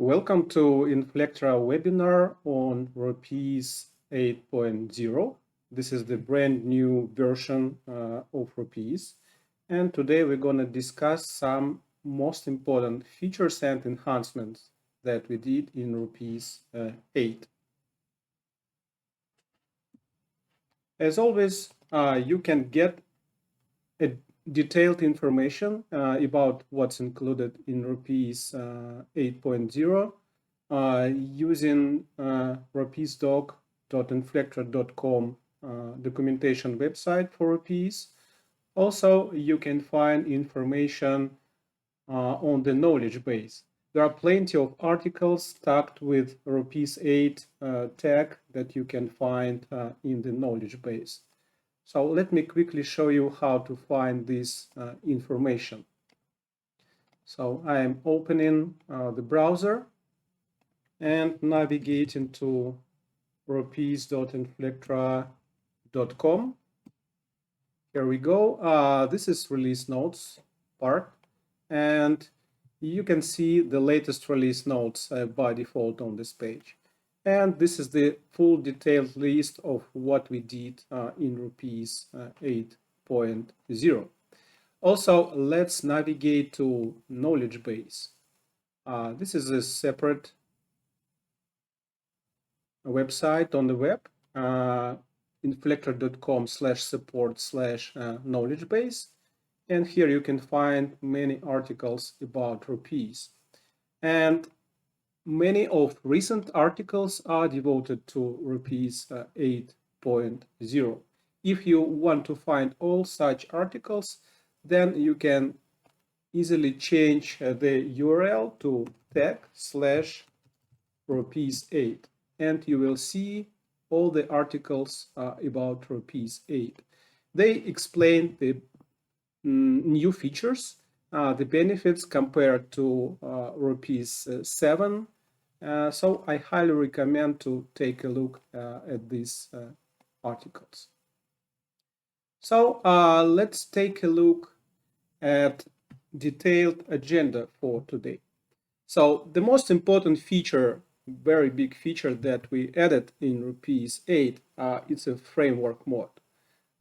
Welcome to Inflectra webinar on Rapise 8.0. This is the brand new version of Rapise. And today we're going to discuss some most important features and enhancements that we did in Rapise 8. As always, you can get a detailed information about what's included in Rapise 8.0 using rapisedoc.inflectra.com documentation website for Rapise. Also, you can find information on the knowledge base. There are plenty of articles tagged with Rapise 8 tag that you can find in the knowledge base. So let me quickly show you how to find this information. So I am opening the browser and navigating to rapise.inflectra.com. Here we go. This is release notes part, and you can see the latest release notes by default on this page. And this is the full detailed list of what we did in Rapise 8.0. Also, let's navigate to knowledge base. This is a separate website on the web, inflectra.com/support/knowledge base. And here you can find many articles about Rapise. And many of recent articles are devoted to Rapise 8.0. If you want to find all such articles, then you can easily change the URL to tag/Rapise8, and you will see all the articles about Rapise 8. They explain the new features, the benefits compared to Rapise 7. So I highly recommend to take a look at these articles. So let's take a look at detailed agenda for today. So the most important feature, very big feature that we added in Rapise 8, it's a framework mode.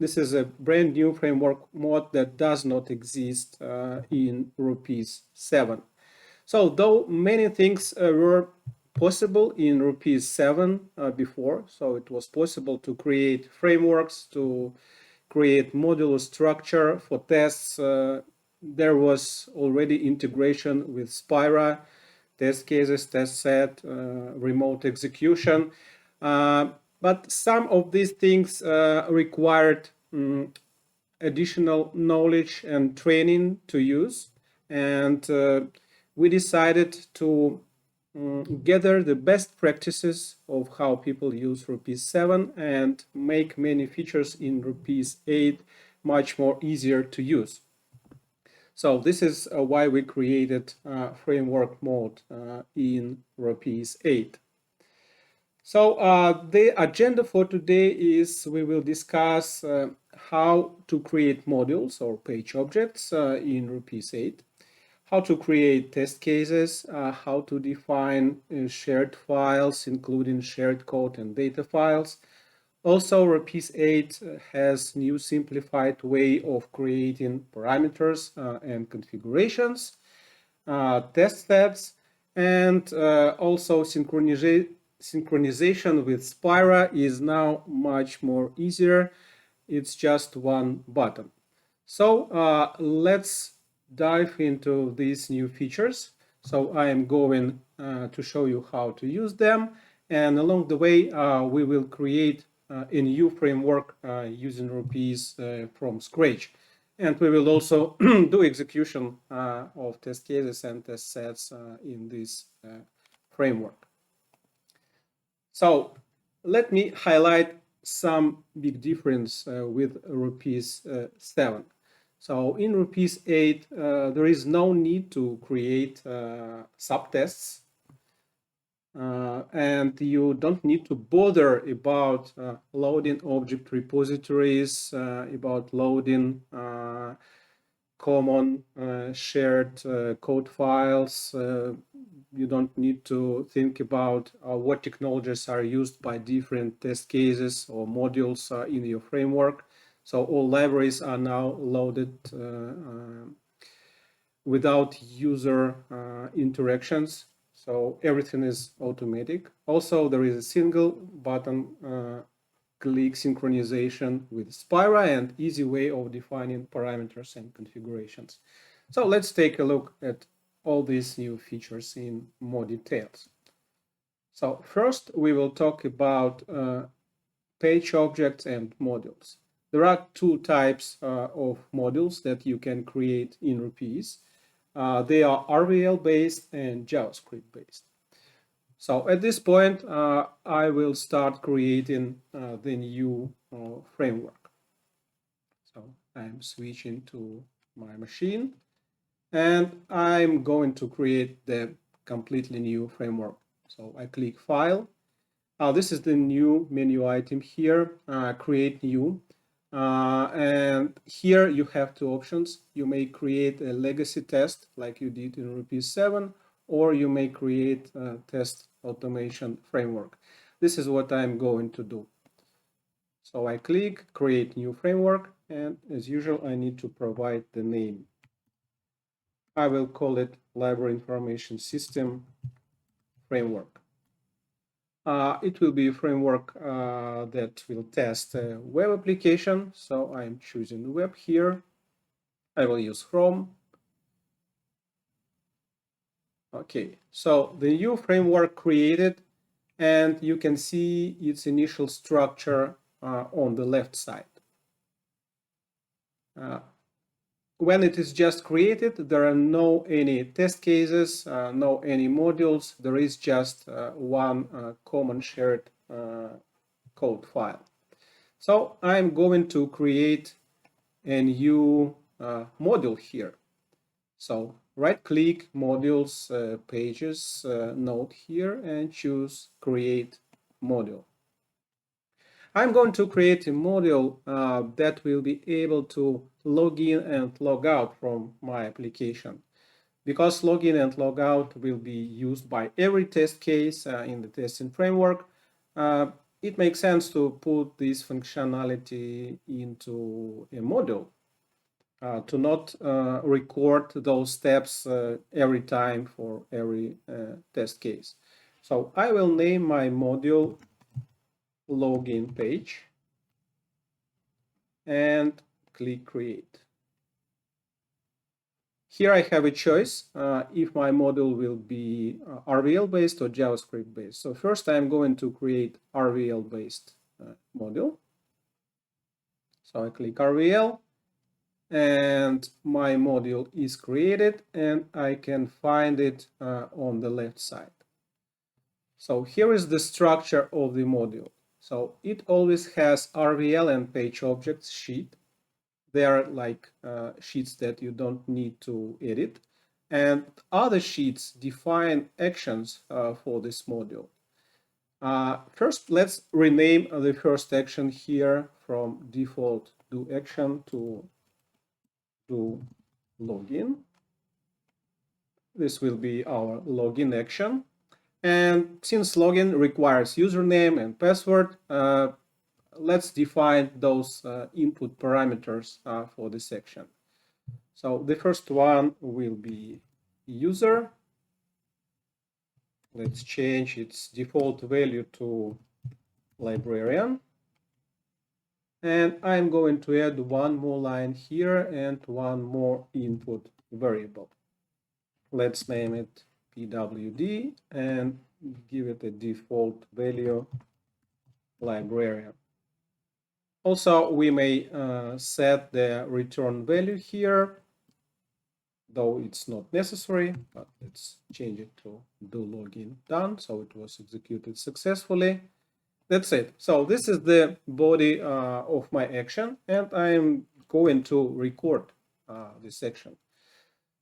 This is a brand new framework mode that does not exist in Rapise 7. So though many things were possible in Rapise 7 before, so it was possible to create frameworks, to create modular structure for tests. There was already integration with Spira, test cases, test set, remote execution. But some of these things required additional knowledge and training to use. And we decided to gather the best practices of how people use Rapise 7 and make many features in Rapise 8 much more easier to use. So this is why we created framework mode in Rapise 8. So the agenda for today is we will discuss how to create modules or page objects in Rapise 8, how to create test cases, how to define shared files, including shared code and data files. Also, Rapise 8 has new simplified way of creating parameters and configurations, test sets, and also synchronization with Spira is now much more easier. It's just one button. So let's dive into these new features. So I am going to show you how to use them, and along the way we will create a new framework using Rapise from scratch. And we will also do execution of test cases and test sets in this framework. So let me highlight some big difference with Rapise 7. So in Rapise 8, there is no need to create subtests. And you don't need to bother about loading object repositories, about loading common shared code files, you don't need to think about what technologies are used by different test cases or modules in your framework. So all libraries are now loaded without user interactions. So everything is automatic. Also, there is a single button click synchronization with Spira and easy way of defining parameters and configurations. So let's take a look at all these new features in more details. So first, we will talk about page objects and modules. There are two types of modules that you can create in Rapise. They are RVL based and JavaScript based. So at this point, I will start creating the new framework. So I'm switching to my machine and I'm going to create the completely new framework. So I click File. This is the new menu item here, Create New. And here you have two options. You may create a legacy test like you did in Rapise 7, or you may create a test automation framework. This is what I'm going to do. So I click Create New Framework, and as usual, I need to provide the name. I will call it Library Information System Framework. It will be a framework that will test a web application. So I'm choosing web here. I will use Chrome. Okay, so the new framework created, and you can see its initial structure on the left side. When it is just created, there are no any test cases, no any modules. There is just one common shared code file. So I'm going to create a new module here. So right-click Modules, Pages, node here, and choose Create Module. I'm going to create a module that will be able to log in and log out from my application. Because login and logout will be used by every test case in the testing framework, it makes sense to put this functionality into a module to not record those steps every time for every test case. So I will name my module login page and click create. Here I have a choice if my module will be RVL based or JavaScript based. So first I'm going to create RVL based module. So I click RVL and my module is created and I can find it on the left side. So here is the structure of the module. So it always has RVL and page objects sheet. They are like sheets that you don't need to edit. And other sheets define actions for this module. First, let's rename the first action here from default do action to do login. This will be our login action. And since login requires username and password, let's define those input parameters for this section. So the first one will be user. Let's change its default value to librarian. And I'm going to add one more line here and one more input variable. Let's name it pwd and give it a default value librarian. Also, we may set the return value here, though it's not necessary, but let's change it to do login done. So it was executed successfully. That's it. So this is the body of my action, and I'm going to record this action.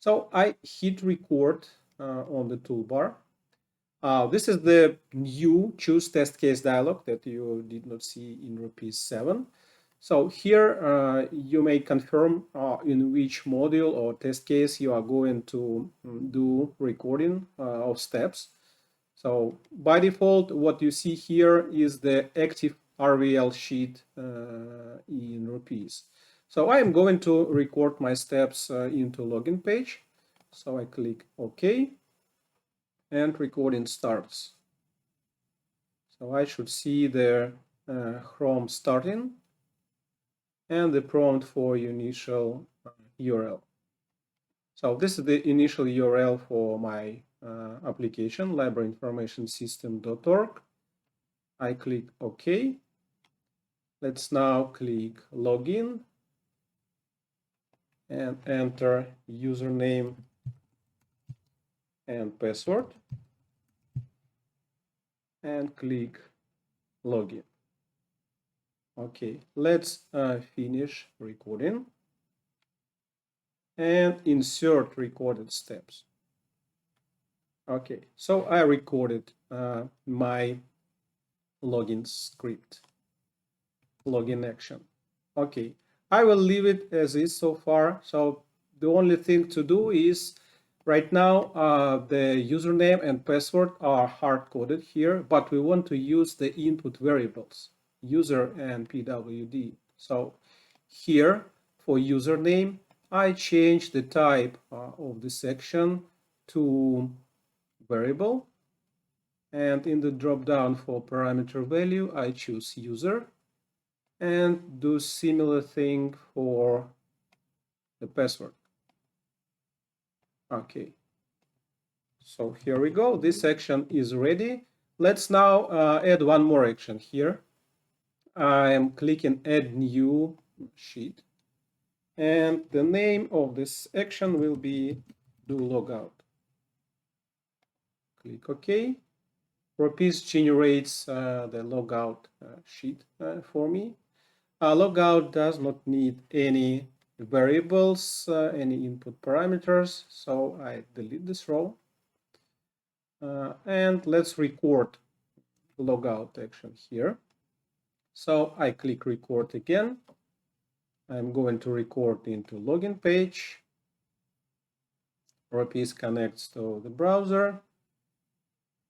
So I hit record on the toolbar. This is the new choose test case dialog that you did not see in Rapise 7. So here you may confirm in which module or test case you are going to do recording of steps. So by default, what you see here is the active RVL sheet in Rapise. So I am going to record my steps into login page. So I click OK and recording starts. So I should see the Chrome starting and the prompt for initial URL. So this is the initial URL for my application, libraryinformationsystem.org. I click OK. Let's now click login and enter username and password and click login. Okay, let's finish recording and insert recorded steps. Okay, so I recorded my login script, login action. Okay, I will leave it as is so far. So the only thing to do is right now the username and password are hard-coded here, but we want to use the input variables, user and pwd. So here for username, I change the type of the section to variable, and in the drop down for parameter value I choose user, and do similar thing for the password. Okay, so here we go, this action is ready. Let's now add one more action here. I am clicking add new sheet, and the name of this action will be do logout. Click OK. Rapise generates the logout sheet for me. Logout does not need any variables, any input parameters, so I delete this row. And let's record logout action here. So I click record again. I'm going to record into login page. Rapise connects to the browser.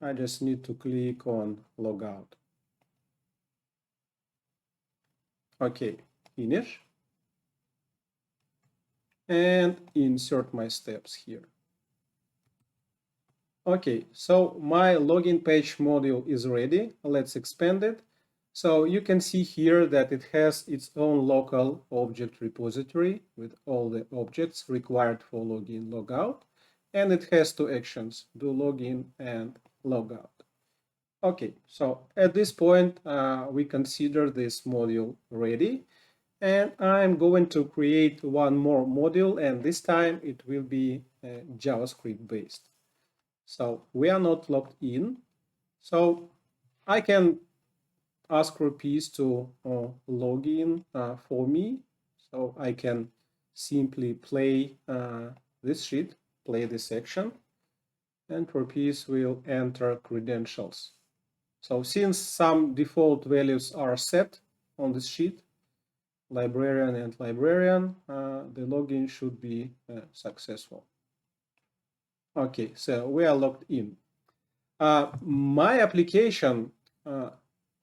I just need to click on logout. Okay, finish. And insert my steps here. Okay, so my login page module is ready. Let's expand it. So you can see here that it has its own local object repository with all the objects required for login, logout, and it has two actions, do login and logout. Okay, so at this point, we consider this module ready, and I'm going to create one more module, and this time it will be JavaScript based. So we are not logged in, so I can ask Rapise to log in for me. So I can simply play this sheet, play this section, and Rapise will enter credentials. So since some default values are set on this sheet, librarian and librarian, the login should be successful. Okay, so we are logged in. My application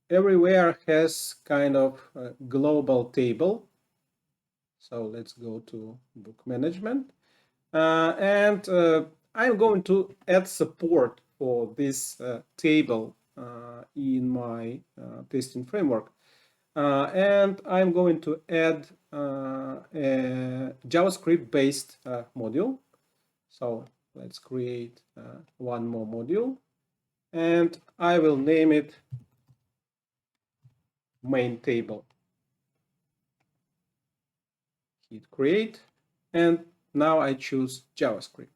everywhere has kind of a global table. So let's go to book management. And I'm going to add support for this table in my testing framework. And I'm going to add a JavaScript-based module. So let's create one more module, and I will name it main table. Hit create, and now I choose JavaScript.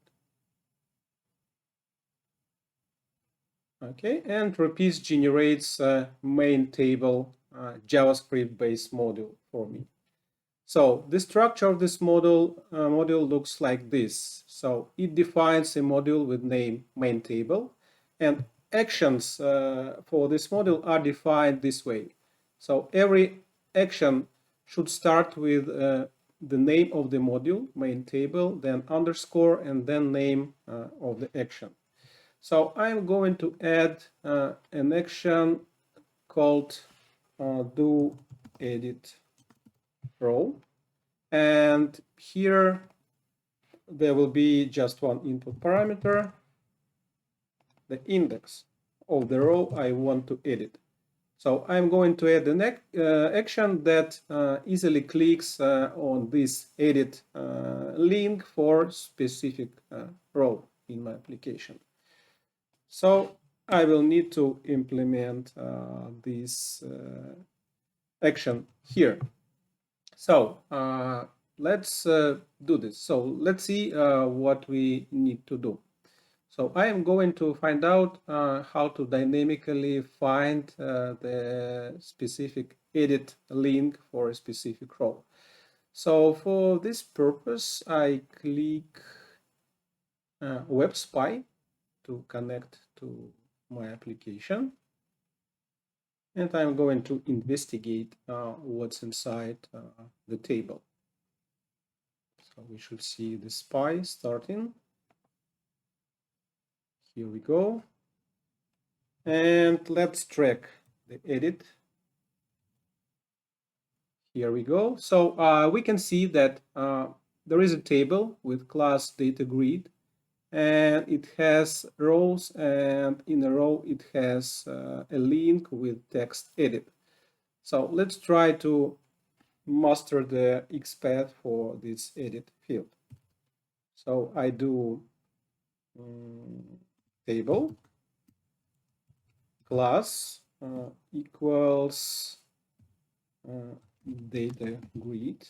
Okay, and Rapise generates a main table JavaScript-based module for me. So the structure of this module looks like this. So it defines a module with name main table, and actions for this module are defined this way. So every action should start with the name of the module, main table, then underscore, and then name of the action. So I'm going to add an action called do edit row. And here there will be just one input parameter, the index of the row I want to edit. So I'm going to add an action that easily clicks on this edit link for specific row in my application. So I will need to implement this action here. So let's do this. So let's see what we need to do. So I am going to find out how to dynamically find the specific edit link for a specific row. So for this purpose, I click Web Spy to connect to my application. And I'm going to investigate what's inside the table. So we should see the spy starting. Here we go. And let's track the edit. Here we go. So we can see that there is a table with class data grid, and it has rows, and in a row it has a link with text edit. So let's try to master the XPath for this edit field. So I do table class equals data grid.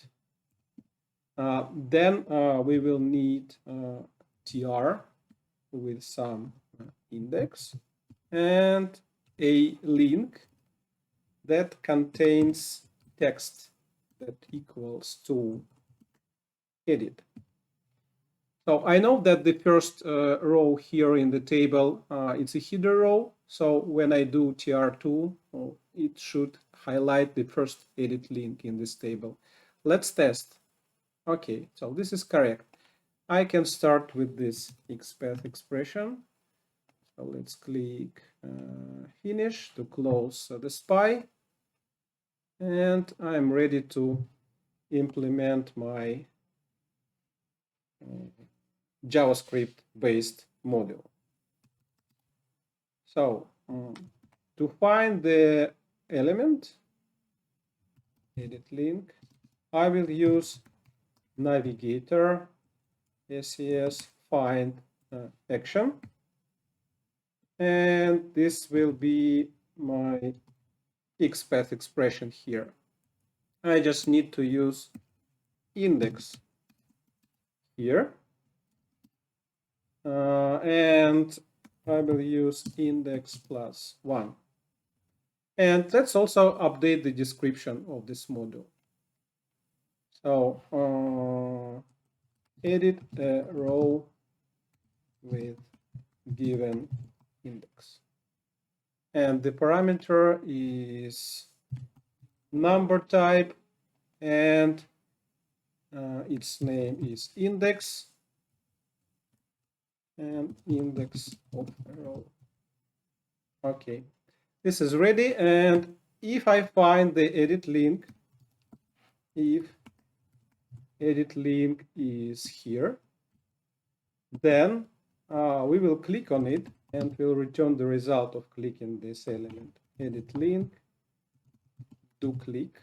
Then we will need tr with some index and a link that contains text that equals to edit. So I know that the first row here in the table, it's a header row. So when I do tr2, it should highlight the first edit link in this table. Let's test. Okay, so this is correct. I can start with this XPath expression. So let's click finish to close the spy. And I'm ready to implement my JavaScript-based module. So to find the element, edit link, I will use navigator SES find action. And this will be my XPath expression here. I just need to use index here. And I will use index plus 1. And let's also update the description of this module. So edit a row with given index. And the parameter is number type, and its name is index, and index of a row. Okay, this is ready. And if I find the edit link, if edit link is here, then we will click on it and we'll return the result of clicking this element. Edit link, do click.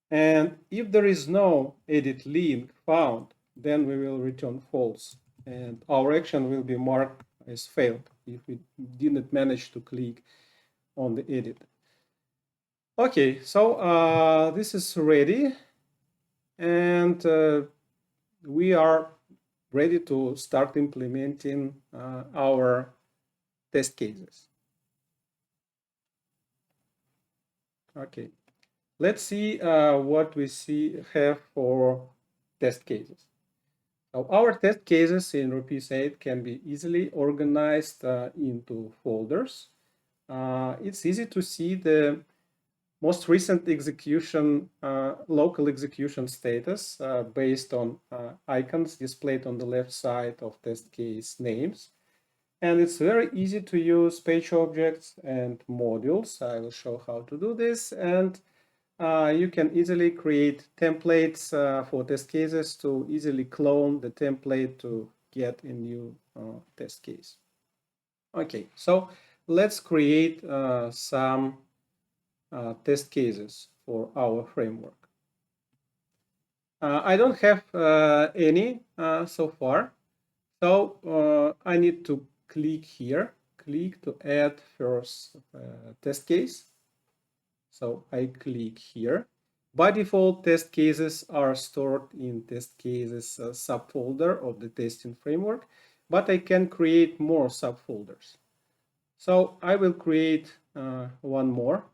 And if there is no edit link found, then we will return false. And our action will be marked as failed if we didn't manage to click on the edit. Okay, so this is ready. And we are ready to start implementing our test cases. Okay, let's see what we have for test cases. So our test cases in Rapise 8 can be easily organized into folders. It's easy to see the most recent execution, local execution status based on icons displayed on the left side of test case names. And it's very easy to use page objects and modules. I will show how to do this. And you can easily create templates for test cases to easily clone the template to get a new test case. Okay, so let's create some test cases for our framework. I don't have any so far, so I need to click here, click to add first test case. So I click here. By default, test cases are stored in test cases subfolder of the testing framework, but I can create more subfolders. So I will create one more.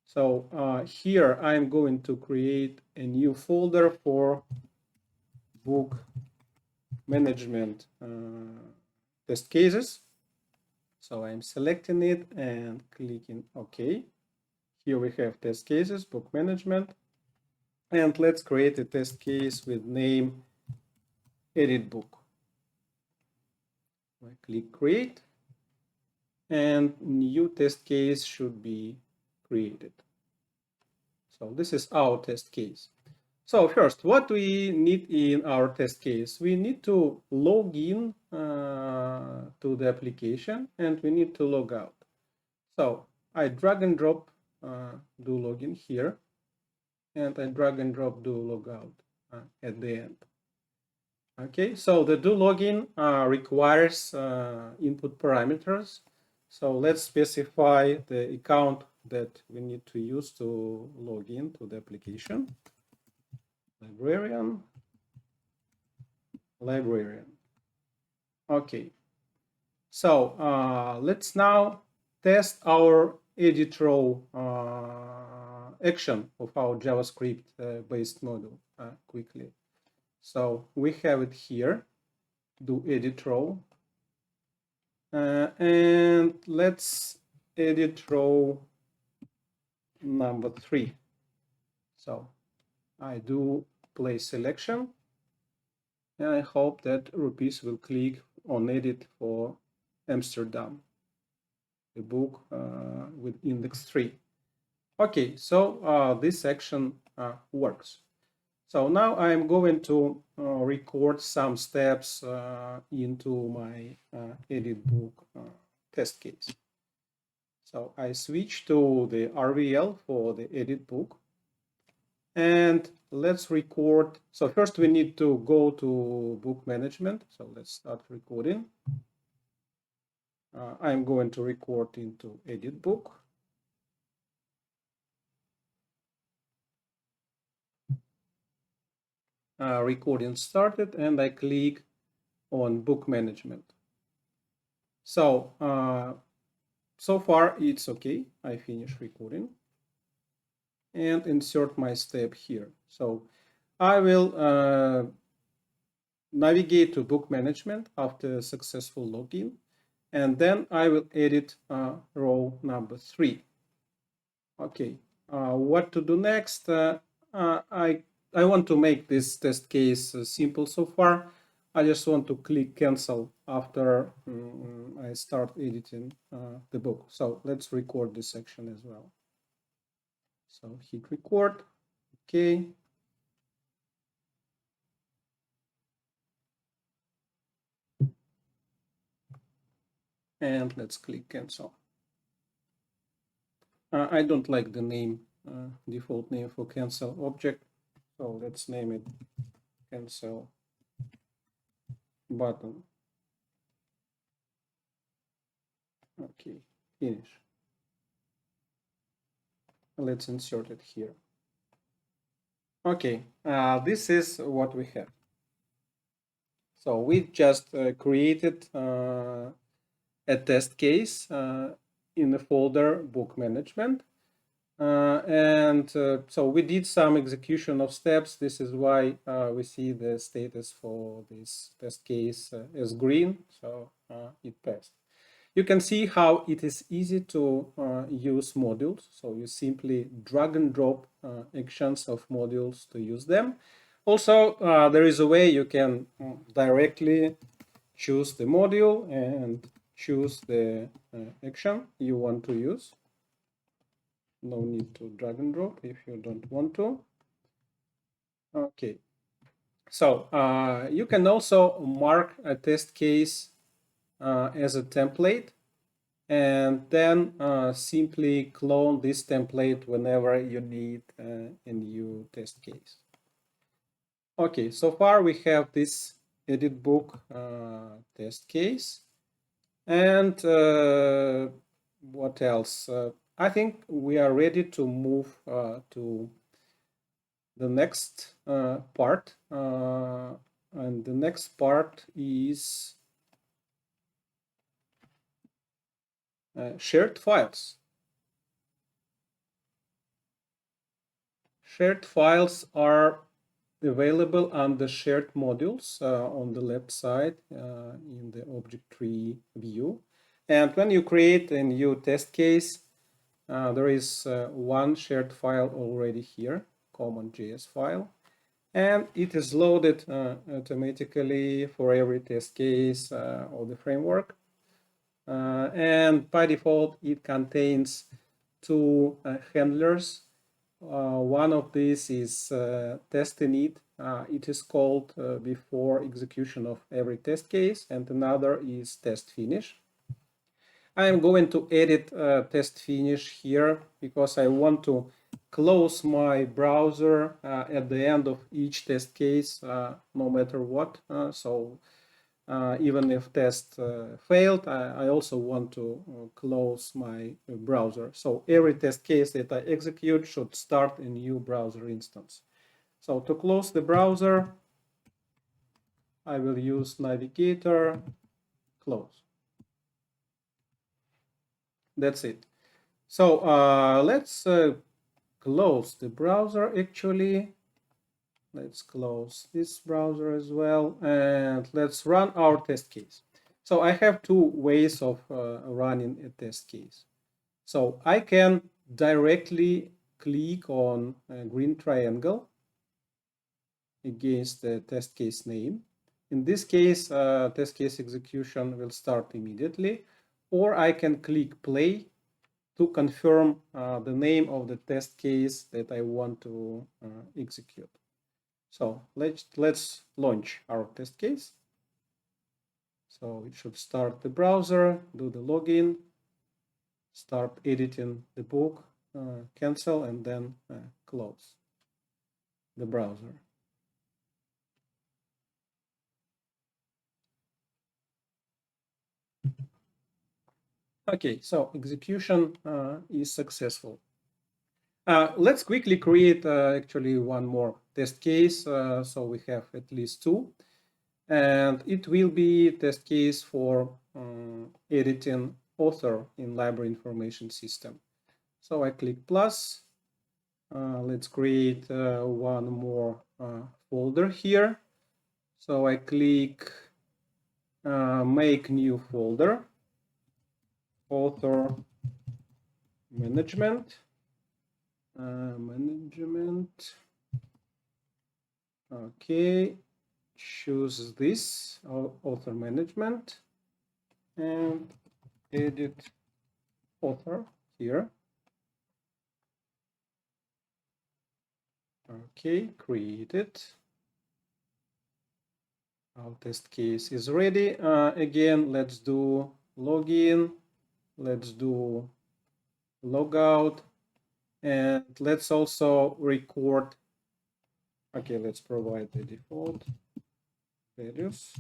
So here I'm going to create a new folder for book management test cases. So I'm selecting it and clicking OK. Here we have test cases, book management. And let's create a test case with name edit book. I click create, and new test case should be created. So this is our test case. So first, what we need in our test case? We need to log in to the application, and we need to log out. So I drag and drop do login here, and I drag and drop do logout at the end. Okay, so the do login requires input parameters. So let's specify the account that we need to use to log in to the application. Librarian. Okay, so let's now test our edit row action of our JavaScript based module quickly. So we have it here, do edit row, and let's edit row number 3. So I do place selection, and I hope that Rapise will click on edit for Amsterdam, the book with index 3. Okay, so this action works. So now I'm going to record some steps into my edit book test case. So I switch to the RVL for the edit book, and let's record. So first we need to go to book management. So let's start recording. I'm going to record into edit book. Recording started, and I click on book management. So so far it's okay. I finish recording and insert my step here. So I will navigate to book management after successful login, and then I will edit row number 3. Okay, what to do next? I want to make this test case simple so far. I just want to click cancel after I start editing the book. So let's record this section as well. So hit record, okay. And let's click cancel. I don't like the name, default name for cancel object. So let's name it cancel button. Okay, finish. Let's insert it here. Okay, this is what we have. So we just created a test case in the folder book management. So we did some execution of steps. This is why we see the status for this test case as green, so it passed. You can see how it is easy to use modules. So you simply drag and drop actions of modules to use them. Also, there is a way you can directly choose the module and choose the action you want to use. No need to drag and drop if you don't want to. Okay. So you can also mark a test case as a template and then simply clone this template whenever you need a new test case. Okay, so far we have this edit book test case. And what else? I think we are ready to move to the next part. And the next part is shared files. Shared files are available under shared modules on the left side in the object tree view. And when you create a new test case, there is one shared file already here, common.js file, and it is loaded automatically for every test case of the framework. And by default, it contains two handlers. One of these is test init. It is called before execution of every test case, and another is test finish. I am going to edit test finish here because I want to close my browser at the end of each test case, no matter what. So even if test failed, I also want to close my browser. So every test case that I execute should start a new browser instance. So to close the browser, I will use navigator close. That's it. So let's close the browser actually. Let's close this browser as well, and let's run our test case. So I have two ways of running a test case. So I can directly click on a green triangle against the test case name. In this case, test case execution will start immediately, or I can click play to confirm the name of the test case that I want to execute. So let's launch our test case. So it should start the browser, do the login, start editing the book, cancel, and then close the browser. Okay, so execution is successful. Let's quickly create actually one more test case. So we have at least two. And it will be test case for editing author in library information system. So I click plus. Let's create one more folder here. So I click make new folder, author management. Okay, choose this author management and edit author here. Okay, create it. Our test case is ready. Again, let's do login. Let's do logout. And let's also record. Okay, let's provide the default values.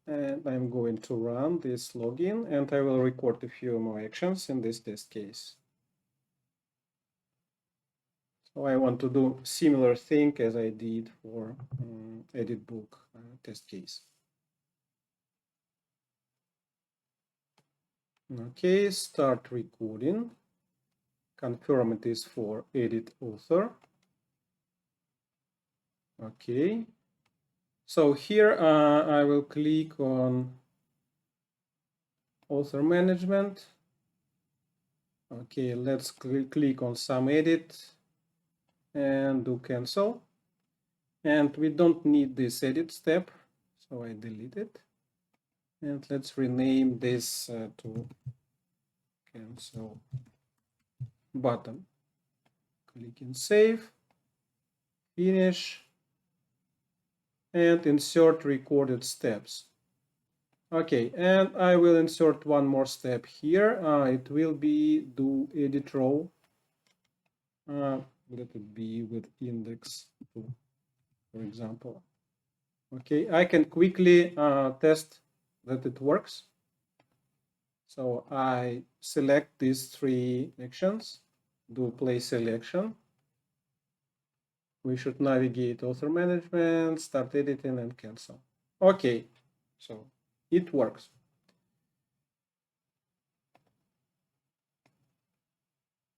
And I'm going to run this login, and I will record a few more actions in this test case. So I want to do similar thing as I did for edit book test case. Okay, start recording. Confirm it is for edit author. Okay. So here I will click on author management. Okay, let's click on some edit and do cancel. And we don't need this edit step, so I delete it. And let's rename this to cancel button. Click in save, finish, and insert recorded steps. Okay, and I will insert one more step here. It will be do edit row. Let it be with index 2, for example. Okay, I can quickly test that it works. So I select these 3 actions, do play selection. We should navigate author management, start editing, and cancel. Okay, so it works.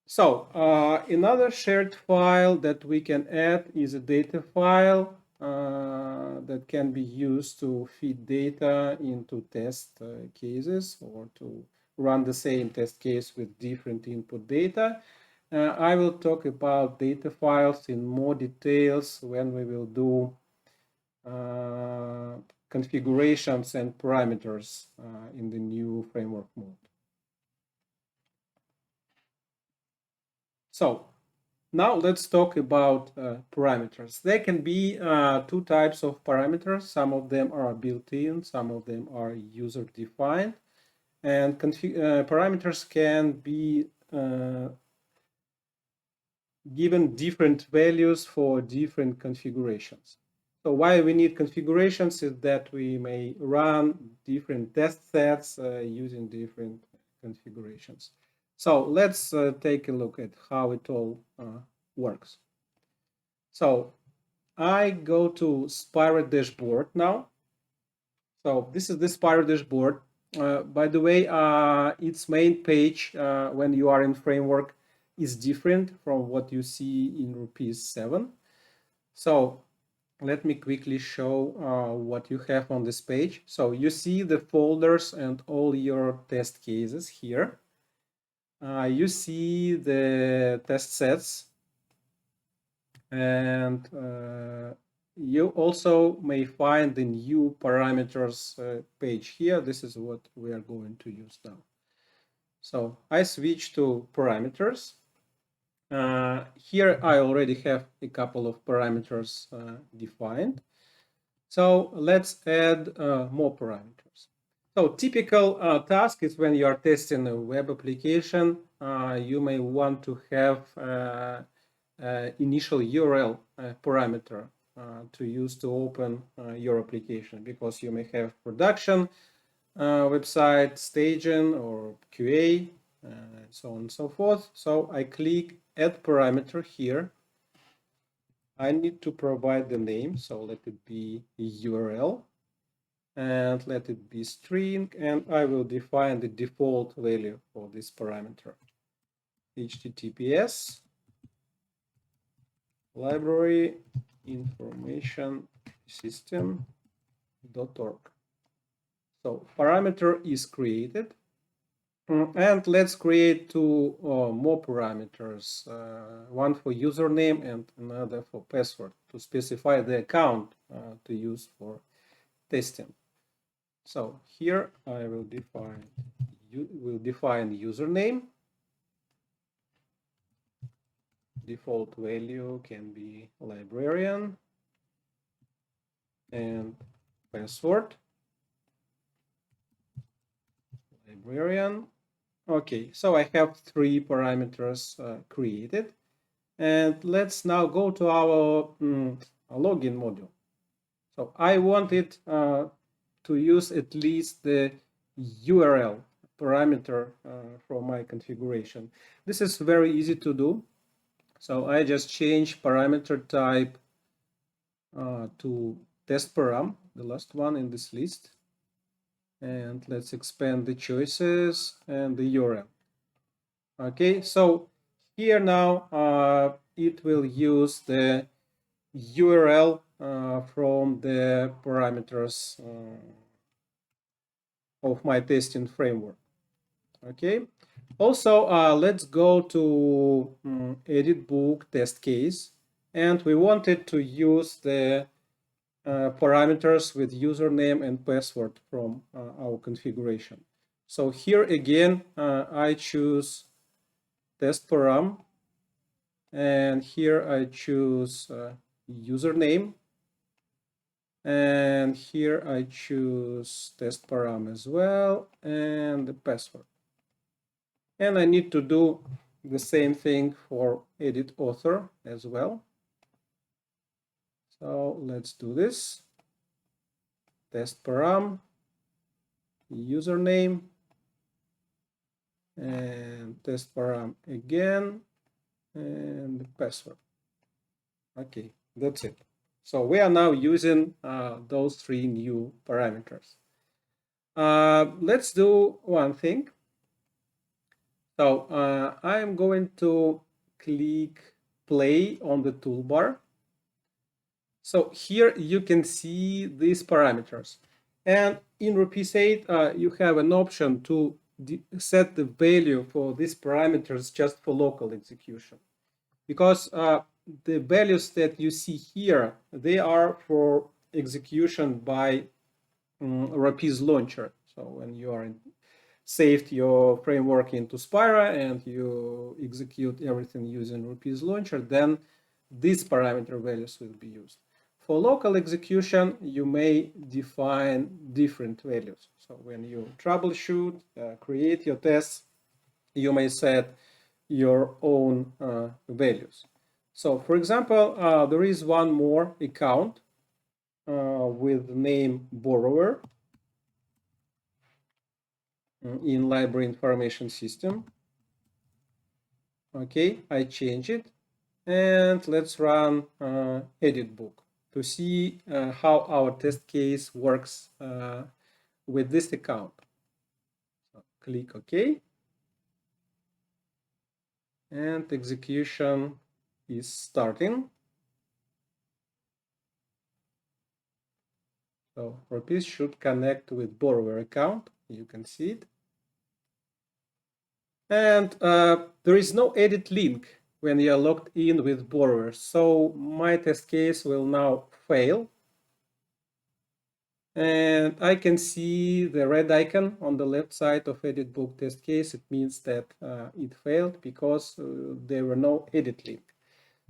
So another shared file that we can add is a data file that can be used to feed data into test cases or to run the same test case with different input data. I will talk about data files in more details when we will do configurations and parameters in the new framework mode. So now let's talk about parameters. There can be 2 types of parameters. Some of them are built-in, some of them are user-defined. And parameters can be given different values for different configurations. So why we need configurations is that we may run different test sets using different configurations. So let's take a look at how it all works. So I go to Spira dashboard now. So this is the Spira dashboard. By the way, its main page when you are in framework is different from what you see in Rapise 7. So let me quickly show what you have on this page. So you see the folders and all your test cases here. You see the test sets, and you also may find the new parameters page here. This is what we are going to use now. So I switch to parameters. Here I already have a couple of parameters defined. So let's add more parameters. So typical task is when you are testing a web application, you may want to have initial URL parameter to use to open your application, because you may have production website, staging, or QA, so on and so forth. So I click add parameter here. I need to provide the name, so let it be URL and let it be string, and I will define the default value for this parameter. HTTPS library information system.org. So parameter is created. And let's create 2 more parameters, one for username and another for password, to specify the account to use for testing. So here I will define username. Default value can be librarian, and password librarian. Okay, so I have 3 parameters created, and let's now go to our login module. So I want it to use at least the URL parameter from my configuration. This is very easy to do. So I just change parameter type to test param, the last one in this list. And let's expand the choices and the URL. Okay, so here now it will use the URL from the parameters of my testing framework. Okay. Also, let's go to edit book test case, and we wanted to use the parameters with username and password from our configuration. So here again, I choose test param, and here I choose username, and here I choose test param as well, and the password. And I need to do the same thing for edit author as well. So let's do this. Test param, username, and test param again, and the password. Okay, that's it. So we are now using those three new parameters. Let's do one thing. So I am going to click play on the toolbar. So here you can see these parameters. And in Rapise 8, you have an option to set the value for these parameters just for local execution. Because the values that you see here, they are for execution by Rapise launcher. So when you are saved your framework into Spira and you execute everything using Rapise launcher, then these parameter values will be used. For local execution, you may define different values. So when you troubleshoot, create your tests, you may set your own values. So for example, there is one more account with name borrower in library information system. Okay, I change it, and let's run edit book to see how our test case works with this account. So click OK, and execution is starting. So Rapise should connect with borrower account. You can see it. And there is no edit link when you are logged in with borrower. So my test case will now fail. And I can see the red icon on the left side of edit book test case. It means that it failed because there were no edit link.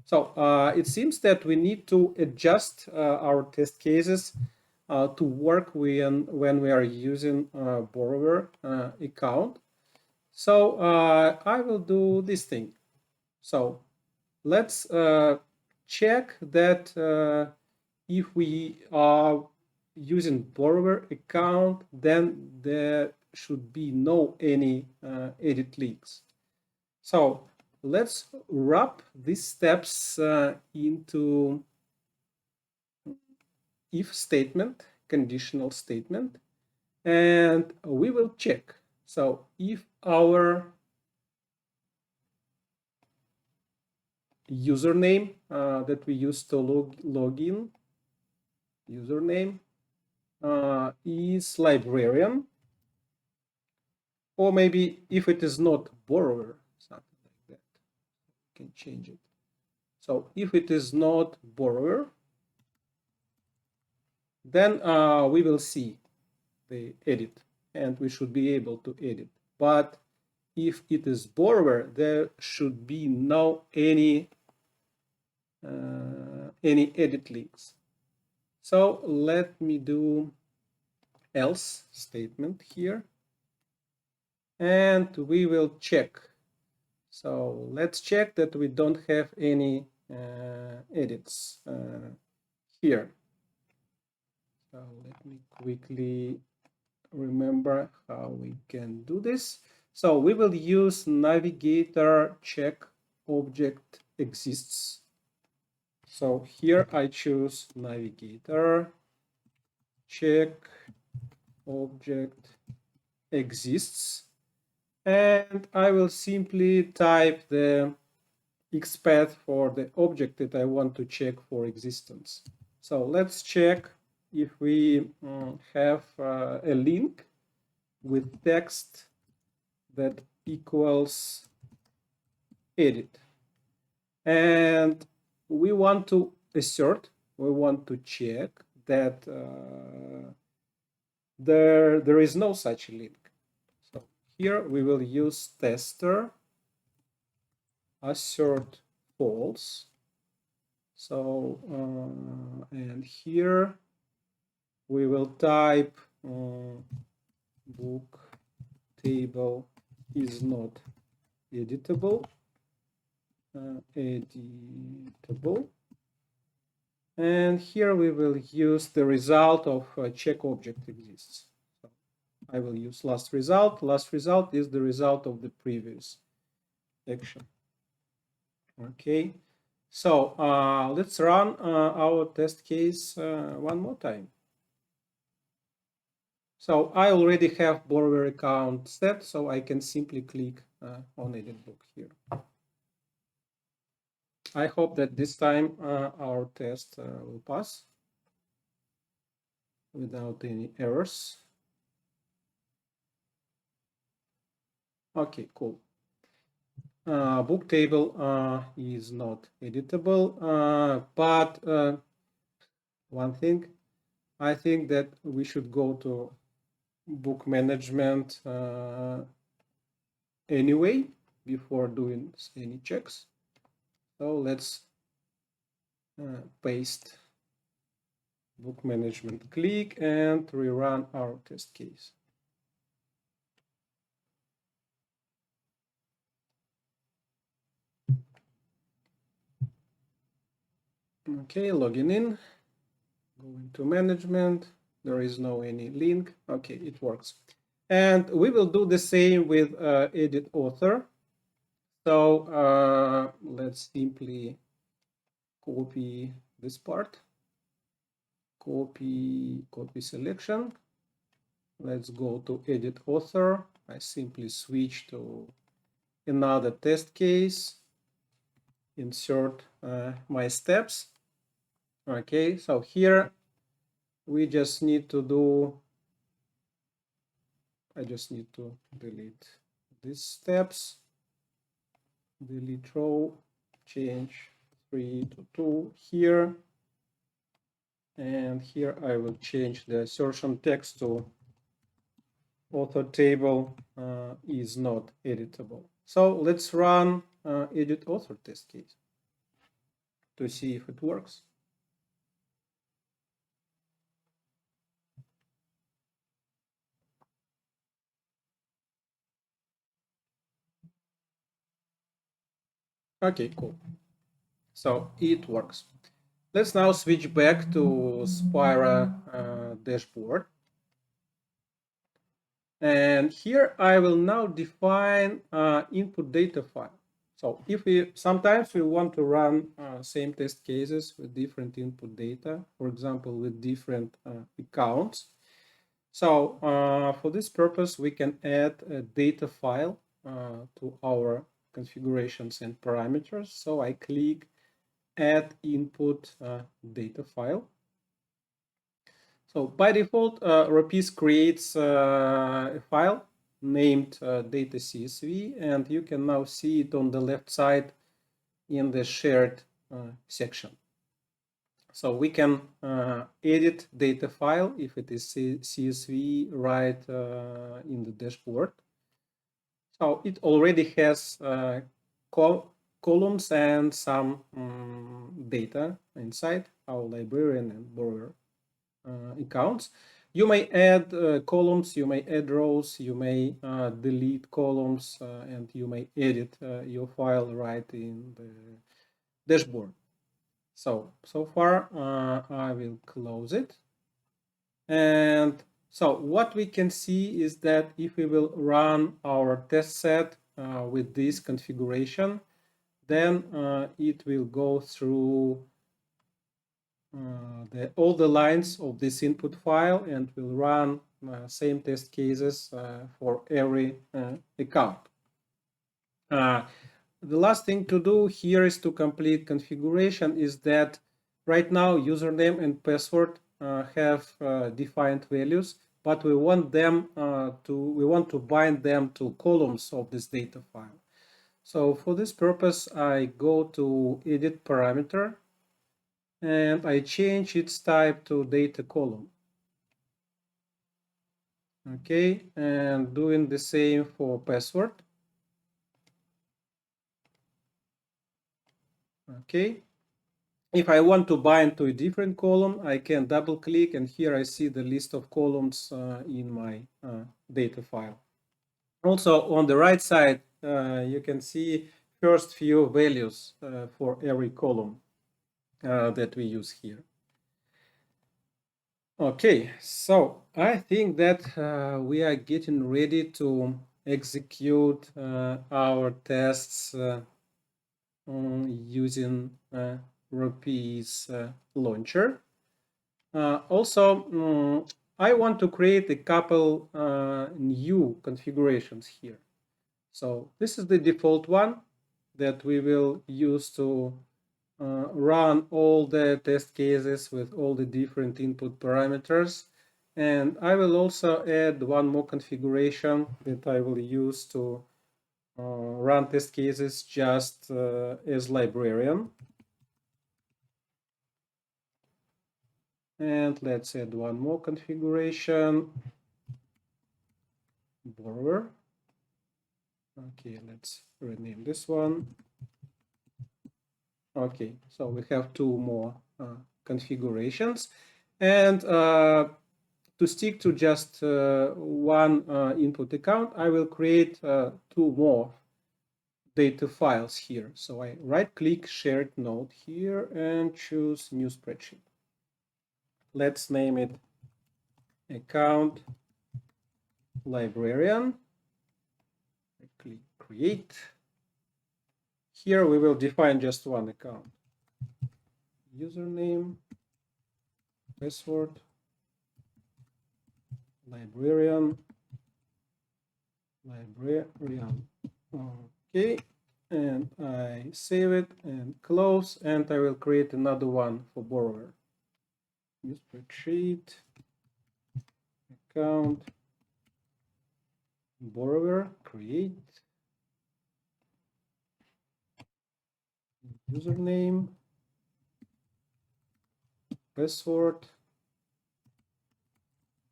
So it seems that we need to adjust our test cases to work when we are using borrower account. So I will do this thing. So let's check that if we are using borrower account, then there should be no any edit links. So let's wrap these steps into if statement, conditional statement, and we will check. So if our username that we use to log in, username is librarian, or maybe if it is not borrower, something like that, you can change it. So if it is not borrower, then we will see the edit and we should be able to edit. But if it is borrower, there should be no any edit links. So let me do else statement here, and we will check. So let's check that we don't have any edits here. So let me quickly remember how we can do this. So we will use navigator check object exists. So here I choose navigator check object exists, and I will simply type the XPath for the object that I want to check for existence. So let's check if we have a link text that equals edit. And we want to assert, we want to check that there is no such link. So here we will use tester assert false. So and here we will type book table is not editable. Editable. And here we will use the result of check object exists. So I will use last result. Last result is the result of the previous action. Okay, so let's run our test case one more time. So I already have borrower account set, so I can simply click on edit book here. I hope that this time our test will pass without any errors. Okay, cool. Book table is not editable, but one thing, I think that we should go to book management anyway before doing any checks. So let's paste book management, click and rerun our test case. Okay, logging in, going to management, there is no any link. Okay, it works. And we will do the same with edit author. So let's simply copy this part, copy selection. Let's go to edit author. I simply switch to another test case, insert my steps. Okay, so here we just need to do, I just need to delete these steps, delete row, change 3 to 2 here, and here I will change the assertion text to author table is not editable. So let's run edit author test case to see if it works. Okay, cool. So it works. Let's now switch back to Spira dashboard. And here I will now define input data file. So if we sometimes we want to run same test cases with different input data, for example, with different accounts. So for this purpose, we can add a data file to our configurations and parameters. So I click add input data file. So by default, Rapise creates a file named data CSV, and you can now see it on the left side in the shared section. So we can edit data file if it is CSV right in the dashboard. So it already has columns and some data inside our librarian and borrower accounts. You may add columns, you may add rows, you may delete columns, and you may edit your file right in the dashboard. So far I will close it. And so what we can see is that if we will run our test set with this configuration, then it will go through all the lines of this input file and will run same test cases for every account. The last thing to do here is to complete configuration is that right now username and password have defined values, but we want them we want to bind them to columns of this data file. So for this purpose, I go to edit parameter and I change its type to data column. Okay, and doing the same for password. Okay, if I want to bind to a different column, I can double click, and here I see the list of columns in my data file. Also on the right side, you can see first few values for every column that we use here. Okay, so I think that we are getting ready to execute our tests using Rapise launcher. Also, I want to create a couple new configurations here. So this is the default one that we will use to run all the test cases with all the different input parameters. And I will also add one more configuration that I will use to run test cases just as librarian. And let's add one more configuration, borrower. Okay, let's rename this one. Okay, so we have two more configurations. And to stick to just one input account, I will create two more data files here. So I right-click shared node here and choose new spreadsheet. Let's name it account librarian. I click create. Here we will define just one account. Username, password, librarian. Okay, and I save it and close, and I will create another one for borrower. New spreadsheet, account, borrower, create, username, password,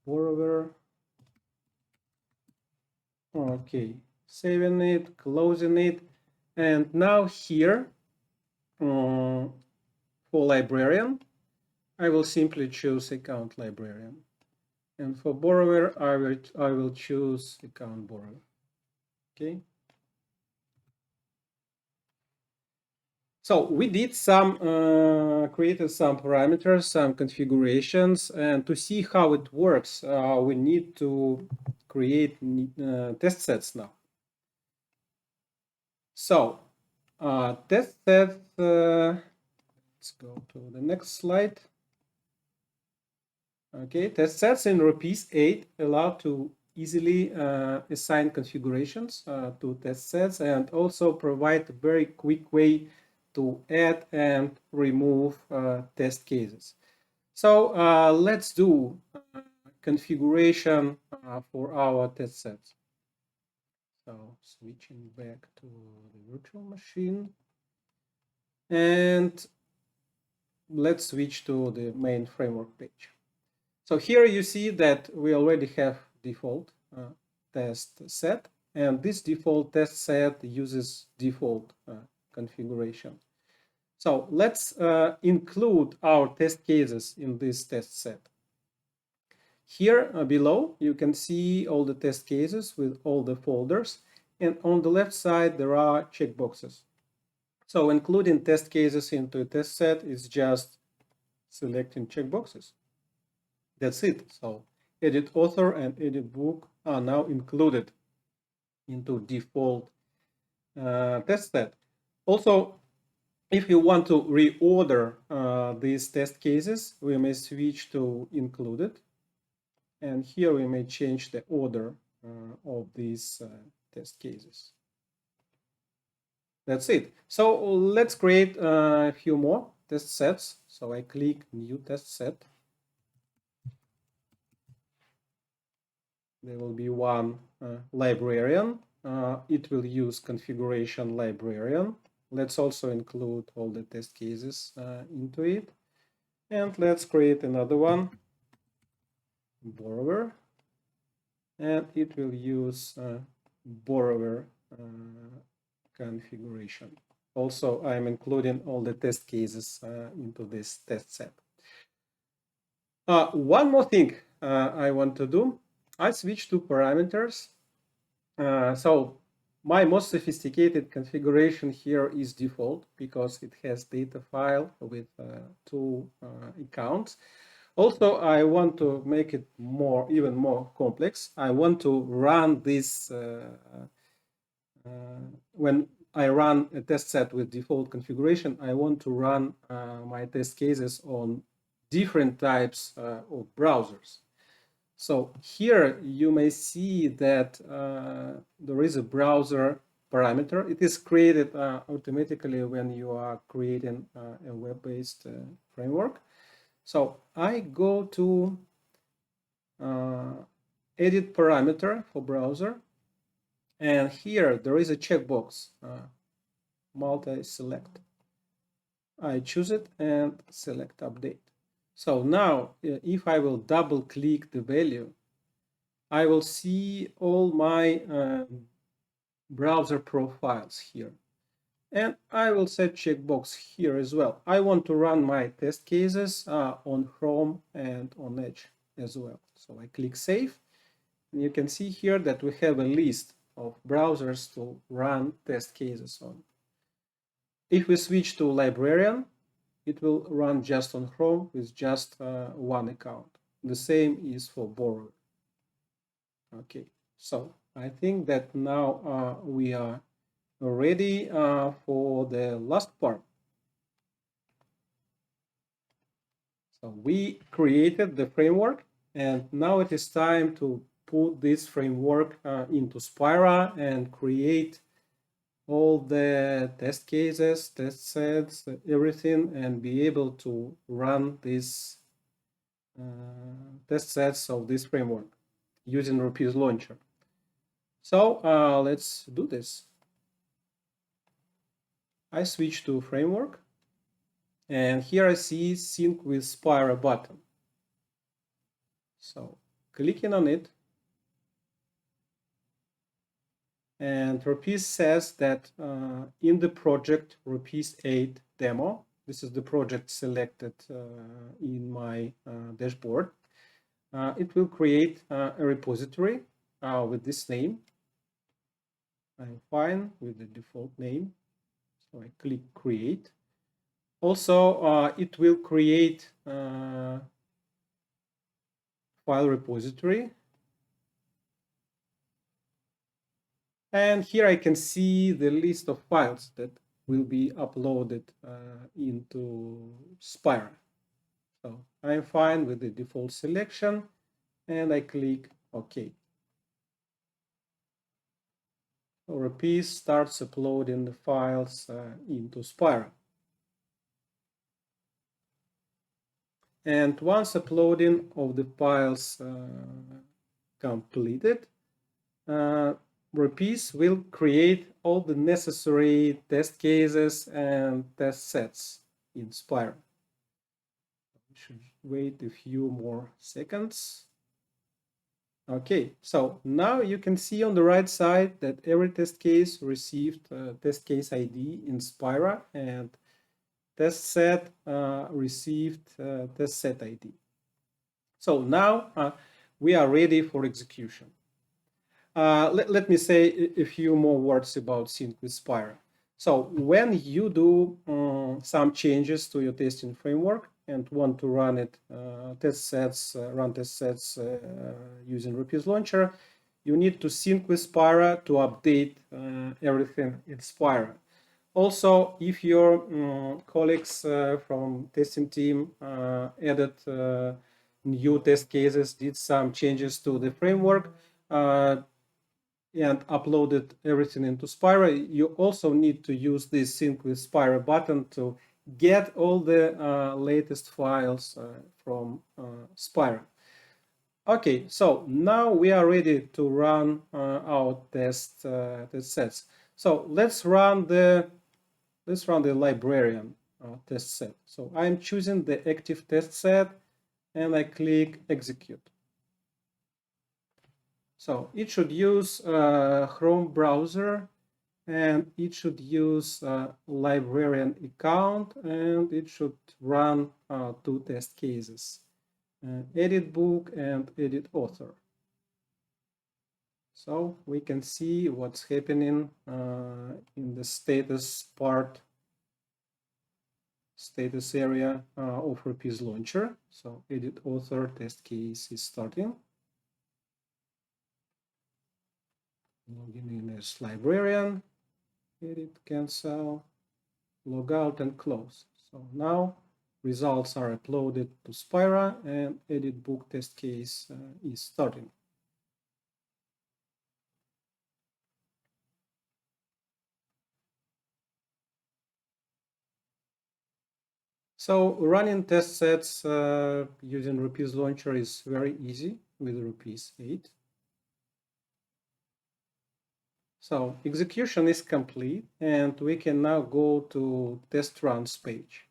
borrower. Okay, saving it, closing it, and now here for librarian, I will simply choose account librarian, and for borrower, I will choose account borrower. Okay. So we did some, created some parameters, some configurations, and to see how it works, we need to create test sets now. So test sets, let's go to the next slide. Okay, test sets in Rapise 8 allow to easily assign configurations to test sets and also provide a very quick way to add and remove test cases. So let's do configuration for our test sets. So switching back to the virtual machine, and let's switch to the main framework page. So here you see that we already have default test set, and this default test set uses default configuration. So let's include our test cases in this test set. Here below, you can see all the test cases with all the folders, and on the left side there are checkboxes. So including test cases into a test set is just selecting checkboxes. That's it. So edit author and edit book are now included into default test set. Also, if you want to reorder these test cases, we may switch to included. And here we may change the order of these test cases. That's it. So let's create a few more test sets. So I click new test set. there will be one librarian. It will use configuration librarian. Let's also include all the test cases into it. And let's create another one, borrower. And it will use borrower configuration. Also, I'm including all the test cases into this test set. One more thing I want to do, I switch to parameters. So my most sophisticated configuration here is default because it has data file with two accounts. Also, I want to make it even more complex. I want to run this when I run a test set with default configuration. I want to run my test cases on different types of browsers. So here you may see that there is a browser parameter. It is created automatically when you are creating a web-based framework. So I go to edit parameter for browser, and here there is a checkbox, multi-select. I choose it and select update. So now if I will double click the value, I will see all my browser profiles here. And I will set checkbox here as well. I want to run my test cases on Chrome and on Edge as well. So I click Save. And you can see here that we have a list of browsers to run test cases on. If we switch to librarian, it will run just on Chrome with just one account. The same is for borrower. Okay, so I think that now we are ready for the last part. So we created the framework, and now it is time to put this framework into Spira and create all the test cases, test sets, everything, and be able to run these test sets of this framework using Rapise launcher. So let's do this. I switch to framework, and here I see sync with Spira button. So clicking on it, and Rapise says that in the project Rapise 8 demo, this is the project selected in my dashboard, it will create a repository with this name. I'm fine with the default name, so I click create. Also, it will create file repository. And here I can see the list of files that will be uploaded into Spira. So I'm fine with the default selection, and I click OK. So Rapise starts uploading the files into Spira. And once uploading of the files completed, Rapise will create all the necessary test cases and test sets in Spira. We should wait a few more seconds. Okay, so now you can see on the right side that every test case received test case ID in Spira, and test set received test set ID. So now we are ready for execution. Let me say a few more words about sync with Spira. So when you do some changes to your testing framework and want to run it, run test sets using Rapise launcher, you need to sync with Spira to update everything in Spira. Also, if your colleagues from testing team added new test cases, did some changes to the framework, and uploaded everything into Spira, you also need to use this sync with Spira button to get all the latest files from Spira. Okay, so now we are ready to run our test sets. So let's run the librarian test set. So I'm choosing the active test set and I click execute. So it should use Chrome browser and it should use librarian account and it should run two test cases, edit book and edit author. So we can see what's happening in the status area of Rapise launcher. So edit author test case is starting. Logging in as librarian, edit, cancel, log out and close. So now results are uploaded to Spira and edit book test case is starting. So running test sets using Rapise launcher is very easy with Rapise 8. So execution is complete and we can now go to test runs page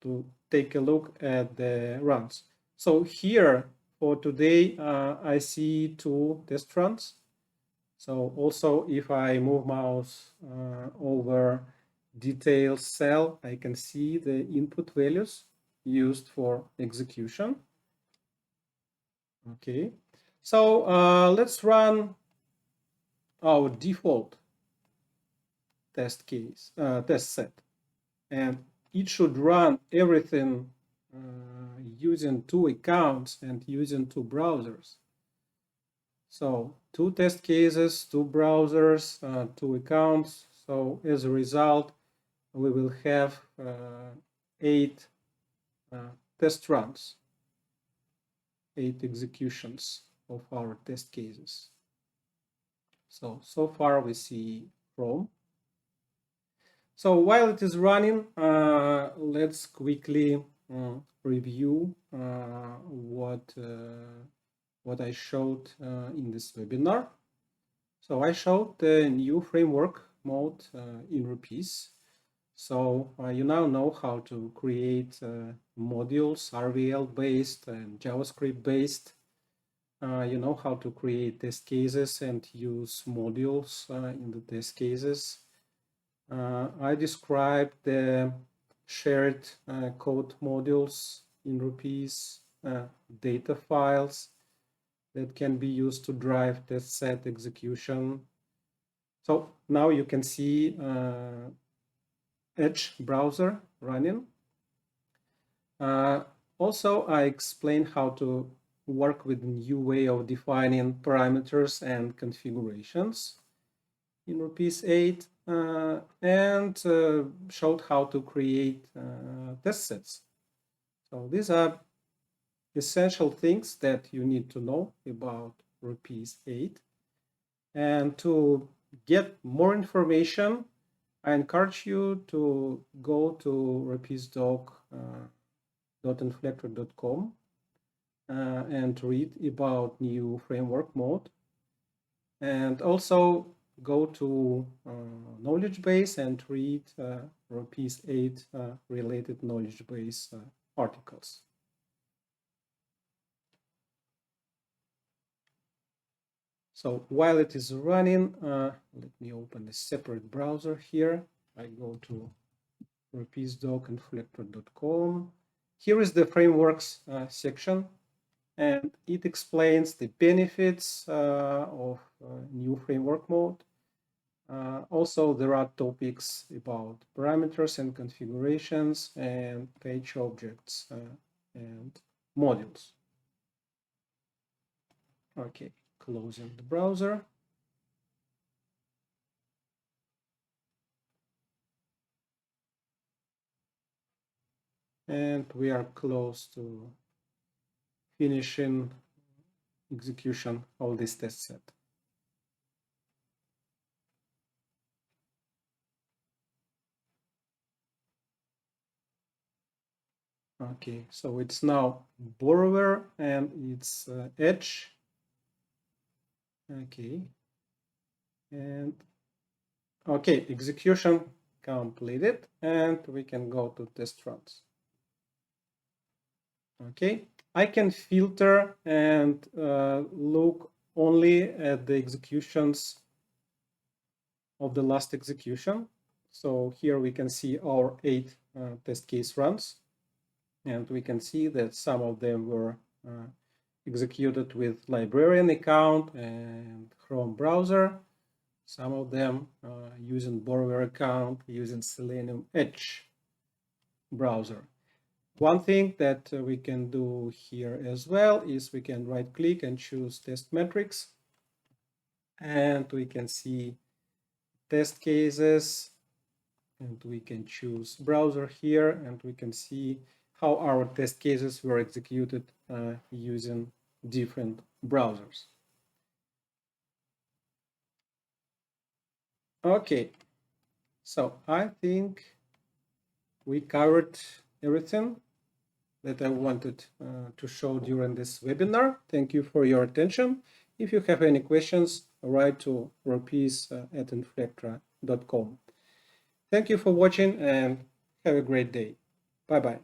to take a look at the runs. So here for today, I see two test runs. So also if I move mouse over details cell, I can see the input values used for execution. Okay, so let's run our default test set, and it should run everything using two accounts and using two browsers. So two test cases, two browsers, two accounts. So as a result, we will have 8 test runs, 8 executions of our test cases. So far we see Chrome. So while it is running, let's quickly review what I showed in this webinar. So I showed the new framework mode in Rapise. So you now know how to create modules, RVL based and JavaScript based. You know how to create test cases and use modules in the test cases. I described the shared code modules in Rapise, data files that can be used to drive test set execution. So now you can see Edge browser running. Also, I explained how to work with a new way of defining parameters and configurations in Rapise 8 and showed how to create test sets. So these are essential things that you need to know about Rapise 8. And to get more information, I encourage you to go to rapisedoc.inflector.com and read about new framework mode. And also go to knowledge base and read Rapise 8 related knowledge base articles. So while it is running, let me open a separate browser here. I go to rapisedoc.inflector.com. Here is the frameworks section, and it explains the benefits of new framework mode. Also, there are topics about parameters and configurations and page objects and modules. Okay, closing the browser. And we are close to finishing execution of this test set. Okay, so it's now borrower and it's edge. Okay, and okay, execution completed, and we can go to test runs. Okay, I can filter and look only at the executions of the last execution. So here we can see our 8 test case runs, and we can see that some of them were executed with librarian account and Chrome browser. Some of them using borrower account, using Selenium Edge browser. One thing that we can do here as well is we can right click and choose test metrics, and we can see test cases, and we can choose browser here, and we can see how our test cases were executed using different browsers. Okay, so I think we covered everything that I wanted to show during this webinar. Thank you for your attention. If you have any questions, write to rapise@inflectra.com. Thank you for watching and have a great day. Bye-bye.